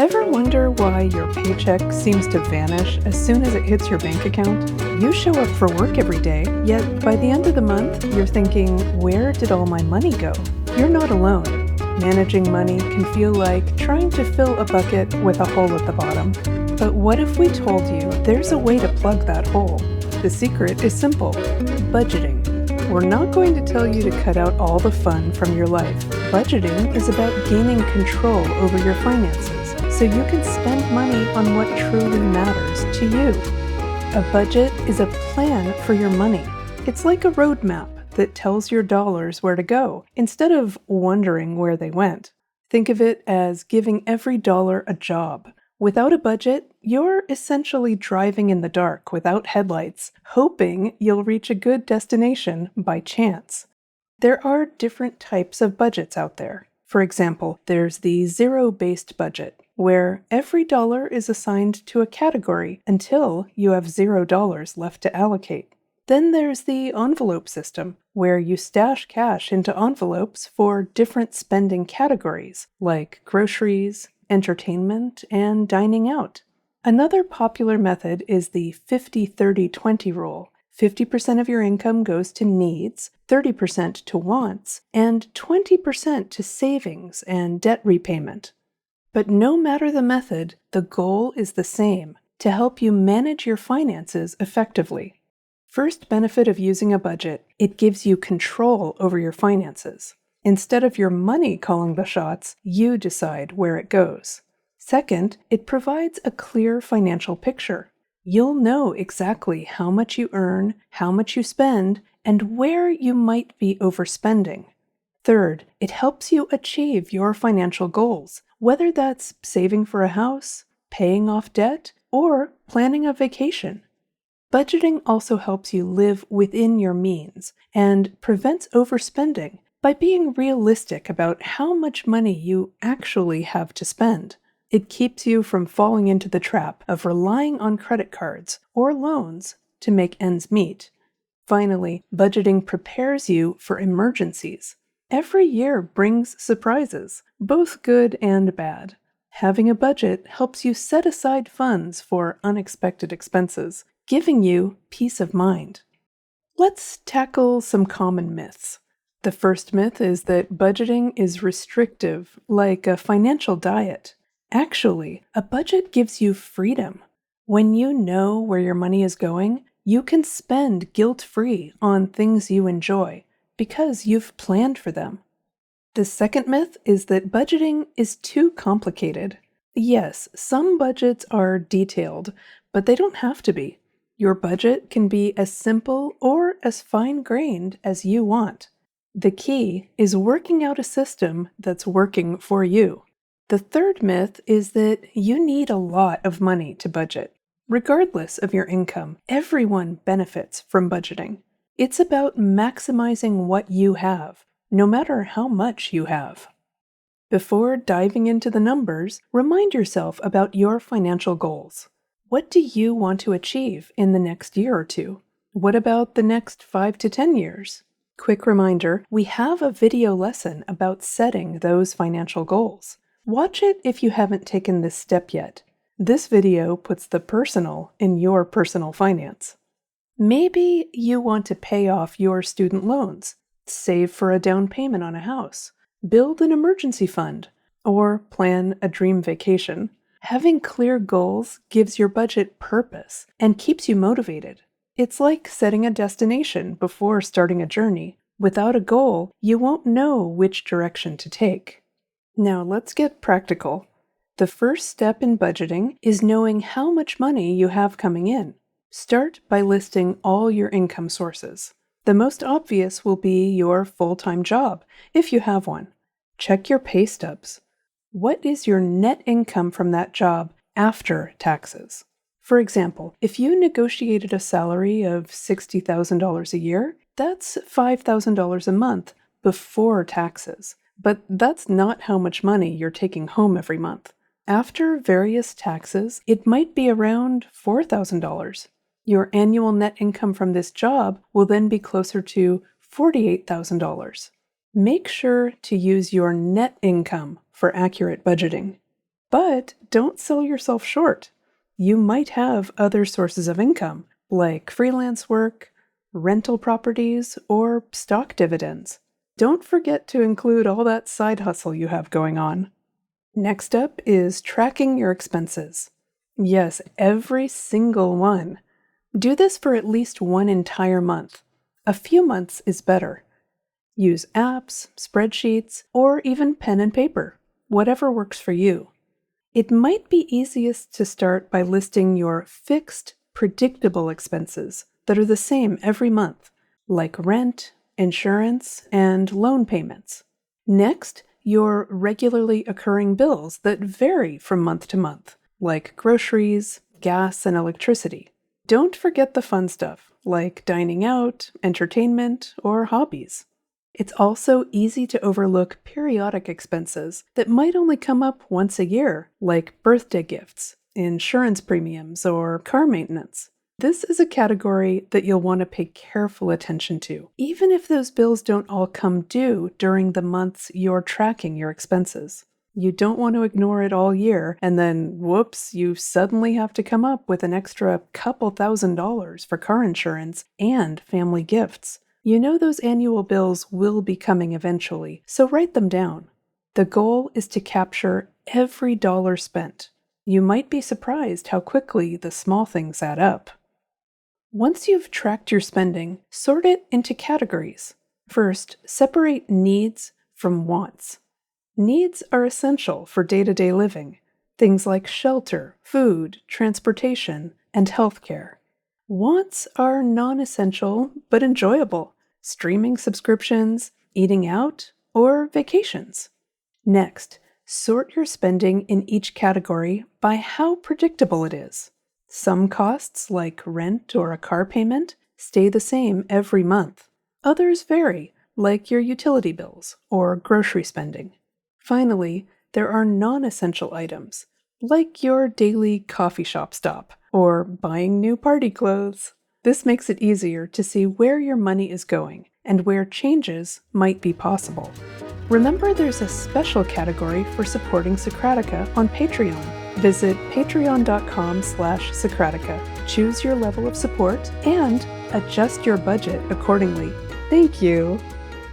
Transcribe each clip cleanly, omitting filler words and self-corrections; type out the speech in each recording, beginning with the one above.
Ever wonder why your paycheck seems to vanish as soon as it hits your bank account? You show up for work every day, yet by the end of the month, you're thinking, where did all my money go? You're not alone. Managing money can feel like trying to fill a bucket with a hole at the bottom. But what if we told you there's a way to plug that hole? The secret is simple: budgeting. We're not going to tell you to cut out all the fun from your life. Budgeting is about gaining control over your finances, so you can spend money on what truly matters to you. A budget is a plan for your money. It's like a roadmap that tells your dollars where to go, instead of wondering where they went. Think of it as giving every dollar a job. Without a budget, you're essentially driving in the dark without headlights, hoping you'll reach a good destination by chance. There are different types of budgets out there. For example, there's the zero-based budget, where every dollar is assigned to a category until you have $0 left to allocate. Then there's the envelope system, where you stash cash into envelopes for different spending categories, like groceries, entertainment, and dining out. Another popular method is the 50-30-20 rule. 50% of your income goes to needs, 30% to wants, and 20% to savings and debt repayment. But no matter the method, the goal is the same: to help you manage your finances effectively. First benefit of using a budget: it gives you control over your finances. Instead of your money calling the shots, you decide where it goes. Second, it provides a clear financial picture. You'll know exactly how much you earn, how much you spend, and where you might be overspending. Third, it helps you achieve your financial goals, whether that's saving for a house, paying off debt, or planning a vacation. Budgeting also helps you live within your means and prevents overspending by being realistic about how much money you actually have to spend. It keeps you from falling into the trap of relying on credit cards or loans to make ends meet. Finally, budgeting prepares you for emergencies. Every year brings surprises, both good and bad. Having a budget helps you set aside funds for unexpected expenses, giving you peace of mind. Let's tackle some common myths. The first myth is that budgeting is restrictive, like a financial diet. Actually, a budget gives you freedom. When you know where your money is going, you can spend guilt-free on things you enjoy because you've planned for them. The second myth is that budgeting is too complicated. Yes, some budgets are detailed, but they don't have to be. Your budget can be as simple or as fine-grained as you want. The key is working out a system that's working for you. The third myth is that you need a lot of money to budget. Regardless of your income, everyone benefits from budgeting. It's about maximizing what you have, no matter how much you have. Before diving into the numbers, remind yourself about your financial goals. What do you want to achieve in the next year or two? What about the next 5 to 10 years? Quick reminder, we have a video lesson about setting those financial goals. Watch it if you haven't taken this step yet. This video puts the personal in your personal finance. Maybe you want to pay off your student loans, save for a down payment on a house, build an emergency fund, or plan a dream vacation. Having clear goals gives your budget purpose and keeps you motivated. It's like setting a destination before starting a journey. Without a goal, you won't know which direction to take. Now let's get practical. The first step in budgeting is knowing how much money you have coming in. Start by listing all your income sources. The most obvious will be your full-time job, if you have one. Check your pay stubs. What is your net income from that job after taxes? For example, if you negotiated a salary of $60,000 a year, that's $5,000 a month before taxes. But that's not how much money you're taking home every month. After various taxes, it might be around $4,000. Your annual net income from this job will then be closer to $48,000. Make sure to use your net income for accurate budgeting. But don't sell yourself short. You might have other sources of income, like freelance work, rental properties, or stock dividends. Don't forget to include all that side hustle you have going on. Next up is tracking your expenses. Yes, every single one. Do this for at least one entire month. A few months is better. Use apps, spreadsheets, or even pen and paper, whatever works for you. It might be easiest to start by listing your fixed, predictable expenses that are the same every month, like rent, insurance, and loan payments. Next, your regularly occurring bills that vary from month to month, like groceries, gas, and electricity. Don't forget the fun stuff, like dining out, entertainment, or hobbies. It's also easy to overlook periodic expenses that might only come up once a year, like birthday gifts, insurance premiums, or car maintenance. This is a category that you'll want to pay careful attention to, even if those bills don't all come due during the months you're tracking your expenses. You don't want to ignore it all year, and then, whoops, you suddenly have to come up with an extra couple $1,000s for car insurance and family gifts. You know those annual bills will be coming eventually, so write them down. The goal is to capture every dollar spent. You might be surprised how quickly the small things add up. Once you've tracked your spending, sort it into categories. First, separate needs from wants. Needs are essential for day-to-day living, things like shelter, food, transportation, and healthcare. Wants are non-essential but enjoyable, streaming subscriptions, eating out, or vacations. Next, sort your spending in each category by how predictable it is. Some costs, like rent or a car payment, stay the same every month. Others vary, like your utility bills or grocery spending. Finally, there are non-essential items, like your daily coffee shop stop or buying new party clothes. This makes it easier to see where your money is going and where changes might be possible. Remember, there's a special category for supporting Socratica on Patreon. Visit patreon.com/Socratica. Choose your level of support and adjust your budget accordingly. Thank you!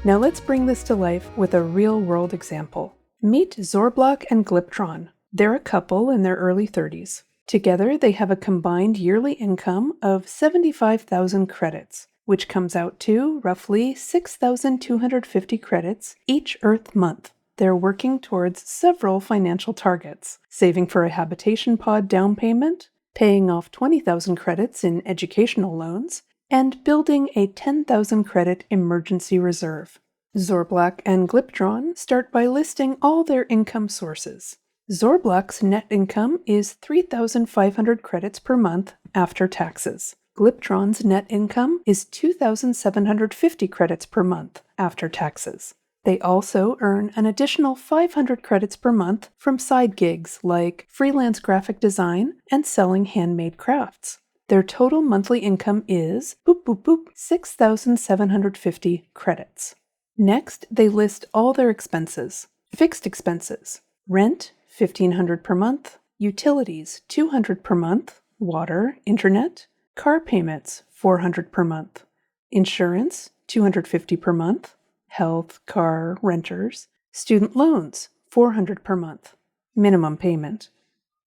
Now let's bring this to life with a real-world example. Meet Zorblak and Gliptron. They're a couple in their early 30s. Together, they have a combined yearly income of 75,000 credits, which comes out to roughly 6,250 credits each Earth month. They're working towards several financial targets, saving for a habitation pod down payment, paying off 20,000 credits in educational loans, and building a 10,000 credit emergency reserve. Zorblak and Gliptron start by listing all their income sources. Zorblak's net income is 3,500 credits per month after taxes. Gliptron's net income is 2,750 credits per month after taxes. They also earn an additional 500 credits per month from side gigs like freelance graphic design and selling handmade crafts. Their total monthly income is 6,750 credits. Next, they list all their expenses. Fixed expenses: rent, 1,500 per month, utilities, 200 per month, water, internet, car payments, 400 per month, insurance, 250 per month, health, car, renters, student loans, 400 per month, minimum payment,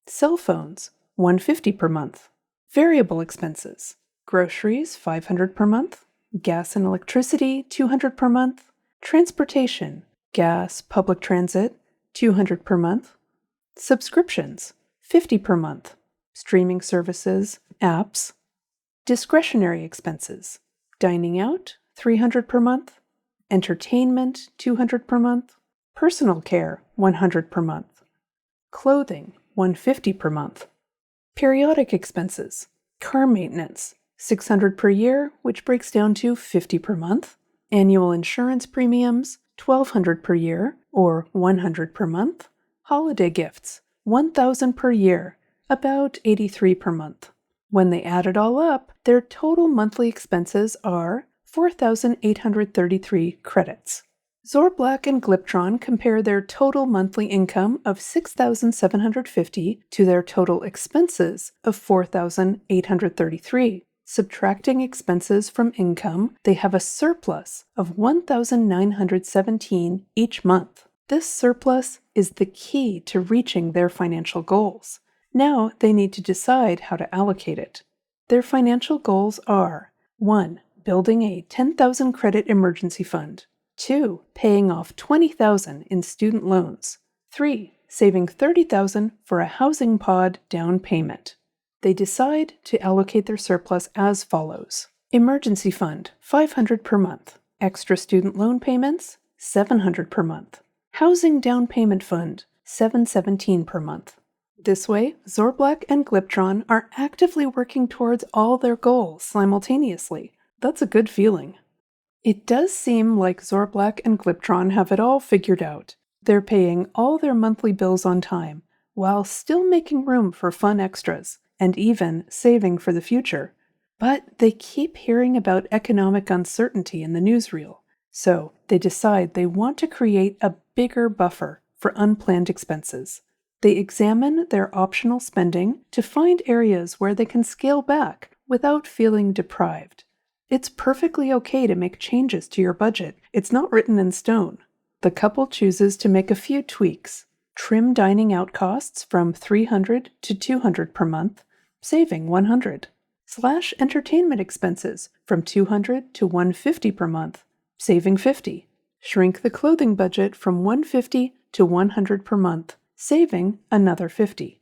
cell phones, 150 per month, variable expenses, groceries, 500 per month, gas and electricity, 200 per month, transportation, gas, public transit, 200 per month, subscriptions, 50 per month, streaming services, apps, discretionary expenses, dining out, 300 per month, entertainment, 200 per month, personal care, 100 per month, clothing, 150 per month, periodic expenses, car maintenance, 600 per year, which breaks down to 50 per month, annual insurance premiums, 1,200 per year, or 100 per month, holiday gifts, 1,000 per year, about 83 per month. When they add it all up, their total monthly expenses are 4,833 credits. Zorblak and Gliptron compare their total monthly income of $6,750 to their total expenses of $4,833. Subtracting expenses from income, they have a surplus of $1,917 each month. This surplus is the key to reaching their financial goals. Now they need to decide how to allocate it. Their financial goals are 1. Building a 10,000 credit emergency fund. 2. Paying off $20,000 in student loans. 3. Saving $30,000 for a housing pod down payment. They decide to allocate their surplus as follows. Emergency fund, $500 per month. Extra student loan payments, $700 per month. Housing down payment fund, $717 per month. This way, Zorblak and Gliptron are actively working towards all their goals simultaneously. That's a good feeling. It does seem like Zorblak and Gliptron have it all figured out. They're paying all their monthly bills on time, while still making room for fun extras, and even saving for the future. But they keep hearing about economic uncertainty in the newsreel, so they decide they want to create a bigger buffer for unplanned expenses. They examine their optional spending to find areas where they can scale back without feeling deprived. It's perfectly okay to make changes to your budget. It's not written in stone. The couple chooses to make a few tweaks. Trim dining out costs from $300 to $200 per month, saving $100. Slash entertainment expenses from $200 to $150 per month, saving $50. Shrink the clothing budget from $150 to $100 per month, saving another $50.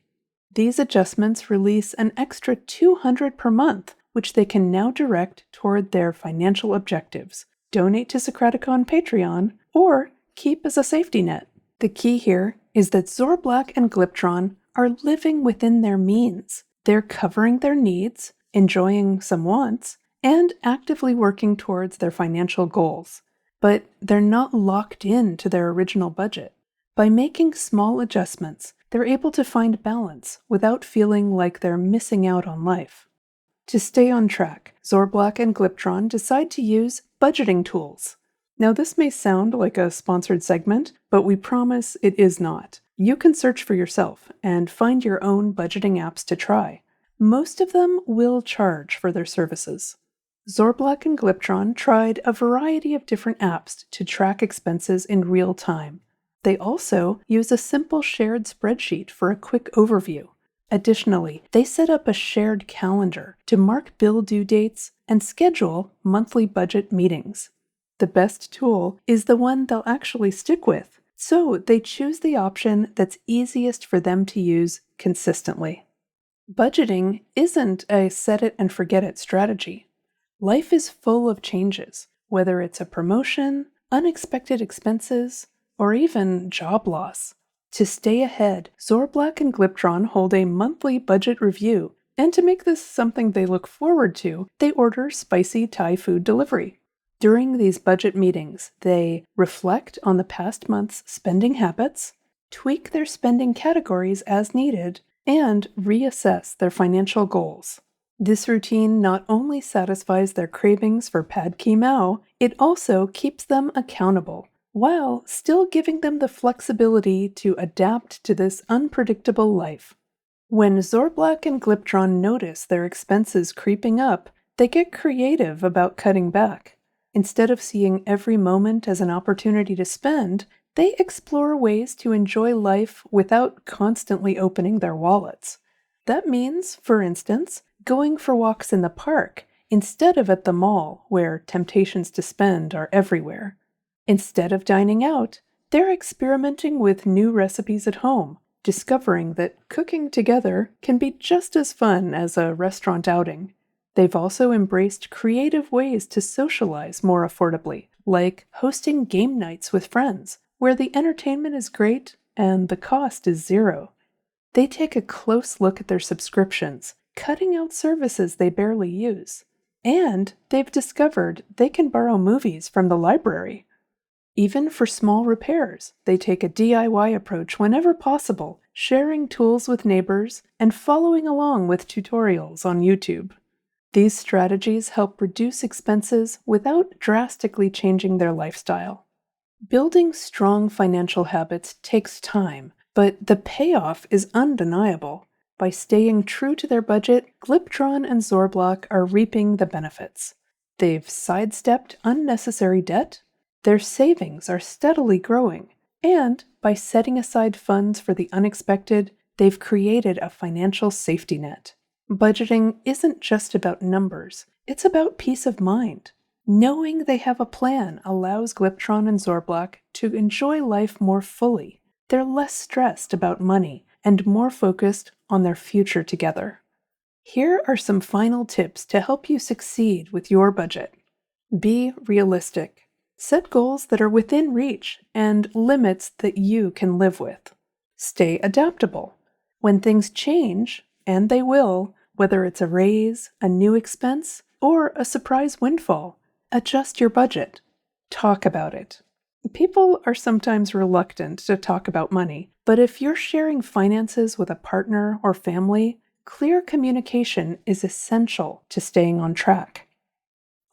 These adjustments release an extra $200 per month, which they can now direct toward their financial objectives, donate to Socratica on Patreon, or keep as a safety net. The key here is that Zorblak and Gliptron are living within their means. They're covering their needs, enjoying some wants, and actively working towards their financial goals. But they're not locked in to their original budget. By making small adjustments, they're able to find balance without feeling like they're missing out on life. To stay on track, Zorblak and Gliptron decide to use budgeting tools. Now, this may sound like a sponsored segment, but we promise it is not. You can search for yourself and find your own budgeting apps to try. Most of them will charge for their services. Zorblak and Gliptron tried a variety of different apps to track expenses in real time. They also use a simple shared spreadsheet for a quick overview. Additionally, they set up a shared calendar to mark bill due dates and schedule monthly budget meetings. The best tool is the one they'll actually stick with, so they choose the option that's easiest for them to use consistently. Budgeting isn't a set-it-and-forget-it strategy. Life is full of changes, whether it's a promotion, unexpected expenses, or even job loss. To stay ahead, Zorblak and Gliptron hold a monthly budget review, and to make this something they look forward to, they order spicy Thai food delivery. During these budget meetings, they reflect on the past month's spending habits, tweak their spending categories as needed, and reassess their financial goals. This routine not only satisfies their cravings for pad ki mao, it also keeps them accountable, while still giving them the flexibility to adapt to this unpredictable life. When Zorblak and Gliptron notice their expenses creeping up, they get creative about cutting back. Instead of seeing every moment as an opportunity to spend, they explore ways to enjoy life without constantly opening their wallets. That means, for instance, going for walks in the park instead of at the mall, where temptations to spend are everywhere. Instead of dining out, they're experimenting with new recipes at home, discovering that cooking together can be just as fun as a restaurant outing. They've also embraced creative ways to socialize more affordably, like hosting game nights with friends, where the entertainment is great and the cost is zero. They take a close look at their subscriptions, cutting out services they barely use. And they've discovered they can borrow movies from the library. Even for small repairs, they take a DIY approach whenever possible, sharing tools with neighbors and following along with tutorials on YouTube. These strategies help reduce expenses without drastically changing their lifestyle. Building strong financial habits takes time, but the payoff is undeniable. By staying true to their budget, Gliptron and Zorblak are reaping the benefits. They've sidestepped unnecessary debt, their savings are steadily growing, and by setting aside funds for the unexpected, they've created a financial safety net. Budgeting isn't just about numbers, it's about peace of mind. Knowing they have a plan allows Gliptron and Zorblak to enjoy life more fully. They're less stressed about money and more focused on their future together. Here are some final tips to help you succeed with your budget. Be realistic. Set goals that are within reach and limits that you can live with. Stay adaptable. When things change, and they will, whether it's a raise, a new expense, or a surprise windfall, adjust your budget. Talk about it. People are sometimes reluctant to talk about money, but if you're sharing finances with a partner or family, clear communication is essential to staying on track.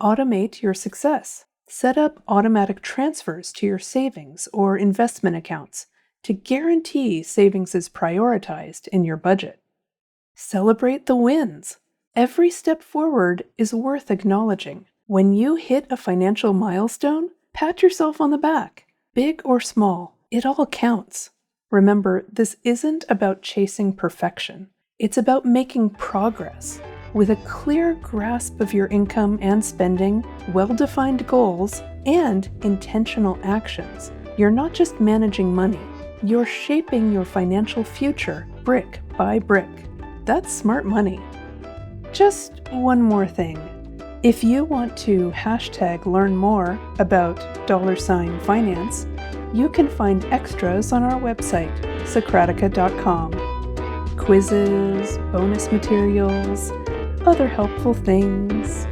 Automate your success. Set up automatic transfers to your savings or investment accounts to guarantee savings is prioritized in your budget. Celebrate the wins. Every step forward is worth acknowledging. When you hit a financial milestone, pat yourself on the back. Big or small, it all counts. Remember, this isn't about chasing perfection. It's about making progress. With a clear grasp of your income and spending, well-defined goals, and intentional actions, you're not just managing money, you're shaping your financial future brick by brick. That's smart money. Just one more thing. If you want to #learn more about $finance, you can find extras on our website, Socratica.com. Quizzes, bonus materials, other helpful things.